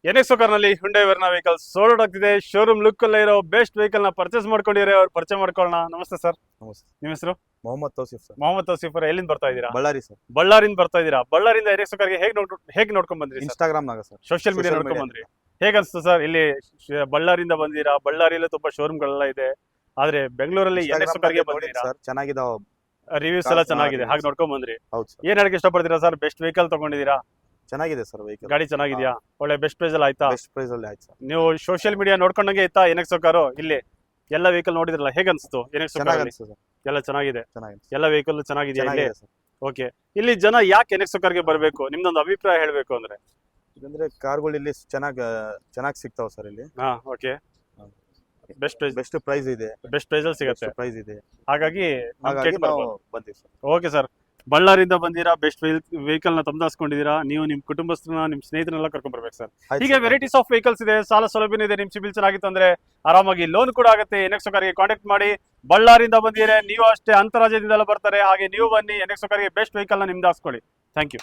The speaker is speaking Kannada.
ಎನ್ಎಕ್ಸ್ ನಲ್ಲಿ ಹುಂಡೈ ವರ್ನಾ ವೆಹಿಕಲ್ ಸೋಲ್ಡ್ ಆಗ್ತಿದೆ. ಶೋರೂಮ್ ಲುಕ್ ಅಲ್ಲೇ ಇರೋ ಬೆಸ್ಟ್ ವೆಹಿಕಲ್ ನ ಪರ್ಚೇಸ್ ಮಾಡ್ಕೊಂಡಿರೋ ಅವ್ರು ಪರಿಚಯ ಮಾಡ್ಕೊಳ್ಳೋಣ. ನಮಸ್ತೆ ಸರ್. ನಮಸ್ತೆ. ನಿಮ್ಮ ಹೆಸರು? ಮೊಹಮ್ಮದ್ ತೌಸಿಫ್ ಸರ್. ಮೊಹಮ್ಮದ್ ತೌಸಿಫ್ ಅವರ ಎಲ್ಲಿಂದ ಬರ್ತಾ ಇದ್ದೀರಾ? ಬಳ್ಳಾರಿ ಸರ್. ಬಳ್ಳಾರಿಯಿಂದ ಬರ್ತಾ ಇದ್ದೀರಾ. ಬಳ್ಳಾರಿಯಿಂದ ಎನ್ಎಕ್ಸ್ ಕಾರ್ಗೆ ಹೇಗೆ ನೋಡ್ಕೊಂಡ್ ಬಂದ್ರಿ? ಇನ್ಸ್ಟಾಗ್ರಾಮ್ ನಾಗ ಸರ್. ಸೋಷಿಯಲ್ ಮೀಡಿಯಾ ನೋಡ್ಕೊಂಡ್ ಬಂದ್ರಿ. ಹೇಗೆ ಅನ್ಸ್ತು ಸರ್? ಇಲ್ಲಿ ಬಳ್ಳಾರಿಯಿಂದ ಬಂದಿರಾ. ಬಳ್ಳಾರಿಯಲ್ಲಿ ತುಂಬಾ ಶೋರೂಮ್ ಗಳೆಲ್ಲ ಇದೆ, ಆದ್ರೆ ಬೆಂಗಳೂರಲ್ಲಿ ಎನ್ಎಕ್ಸ್ ಕಾರ್ಗೆ ಬಂದಿರಾ. ಸರ್ ಚೆನ್ನಾಗಿದಾವ, ರಿವ್ಯೂಸ್ ಎಲ್ಲ ಚೆನ್ನಾಗಿದೆ, ಹಾಗೆ ನೋಡ್ಕೊಂಡ್ ಬಂದ್ರಿ. ಹೌದು ಸರ್. ಏನ್ ಹೇಳಕ್ ಇಷ್ಟಪಡ್ತೀರಾ ಸರ್? ಬೆಸ್ಟ್ ವೆಹಿಕಲ್ ತಗೊಂಡಿದ್ದೀರಾ, ಚೆನ್ನಾಗಿದೆ ಸರ್ ವೆಹಿಕಲ್. ಗಾಡಿ ಚೆನ್ನಾಗಿದ್ಯಾ? ಒಳ್ಳೆ ಬೆಸ್ಟ್ ಪ್ರೈಸ್ ಅಲ್ಲಿ ಆಯ್ತಾ? ಬೆಸ್ಟ್ ಪ್ರೈಸ್ ಅಲ್ಲಿ ಆಯ್ತು ಸರ್. ನೀವು ಸೋಷಿಯಲ್ ಮೀಡಿಯಾ ನೋಡ್ಕೊಂಡಂಗೆ ಇತ್ತಾ ಎನ್ಎಕ್ಸ್ ಕಾರು? ಇಲ್ಲಿ ಎಲ್ಲ ವೆಹಿಕಲ್ ನೋಡಿದ್ರಲ್ಲ, ಹೇಗೆ ಅನ್ಸ್ತು? ಎನ್ಎಕ್ಸ್ ಚೆನ್ನಾಗಿ ಅನ್ಸುತ್ತೆ ಸರ್. ಎಲ್ಲ ಚೆನ್ನಾಗಿದೆ, ಚೆನ್ನಾಗಿದೆ, ಎಲ್ಲ ವೆಹಿಕಲ್ ಚೆನ್ನಾಗಿದೆಯಾ ಇಲ್ಲಿ? ಚೆನ್ನಾಗಿದೆ ಸರ್. ಓಕೆ, ಇಲ್ಲಿ ಜನ ಯಾಕೆ ಎನ್ಎಕ್ಸ್ ಕಾರ್ಗೆ ಬರಬೇಕು? ನಿಮ್ದೊಂದು ಅಭಿಪ್ರಾಯ ಹೇಳ್ಬೇಕು ಅಂದ್ರೆ. ಇದಂದ್ರೆ ಕಾರ್ಗಳು ಇಲ್ಲಿ ಚೆನ್ನಾಗಿ ಸಿಗ್ತಾವ ಸರ್. ಇಲ್ಲಿ ಹಾ, okay. Best price, best price ಇದೆ, ಬೆಸ್ಟ್ ಪ್ರೈಸ್ ಅಲ್ಲಿ ಸಿಗುತ್ತೆ. ಪ್ರೈಸ್ ಇದೆ. ಹಾಗಾಗಿ ಹಾಗಾಗಿ ನಾವು ಬಂದಿವಿ ಸರ್. ಓಕೆ ಸರ್, ಬಳ್ಳಾರಿಯಿಂದ ಬಂದಿರಾ, ಬೆಸ್ಟ್ ವೆಹಿಕಲ್ ನ ತಮ್ಮದಾಸ್ಕೊಂಡಿದ್ದೀರಾ. ನೀವು ನಿಮ್ ಕುಟುಂಬಸ್ಥರನ್ನ, ನಿಮ್ ಸ್ನೇಹಿತರನ್ನೆಲ್ಲ ಕರ್ಕೊಂಡ್ ಬರ್ಬೇಕು ಸರ್. ಆಯ್ತು ಹೀಗೆ ಸರ್. ವೆರೈಟೀಸ್ ಆಫ್ ವೆಹಿಕಲ್ಸ್ ಇದೆ, ಸಾಲ ಸೌಲಭ್ಯ ಇದೆ. ನಿಮ್ ಸಿಬಿಲ್ ಚೆನ್ನಾಗಿತ್ತು ಅಂದ್ರೆ ಆರಾಮಾಗಿ ಲೋನ್ ಕೂಡ ಆಗುತ್ತೆ. ಎನ್ಎಕ್ಸ್ ಕಾರ್ಗೆ ಕಾಂಟ್ಯಾಕ್ಟ್ ಮಾಡಿ. ಬಳ್ಳಾರಿಯಿಂದ ಬಂದಿದ್ರೆ ನೀವು ಅಷ್ಟೇ, ಅಂತರಾಜ್ಯದಿಂದೆಲ್ಲ ಬರ್ತಾರೆ. ಹಾಗೆ ನೀವು ಬನ್ನಿ, ಎನ್ಎಕ್ಸ್ ಕಾರ್ಗೆ ಬೆಸ್ಟ್ ವೆಹಿಕಲ್ ನ ನಿಮ್ದು ಹಾಕ್ಸ್ಕೊಳ್ಳಿ. Thank you.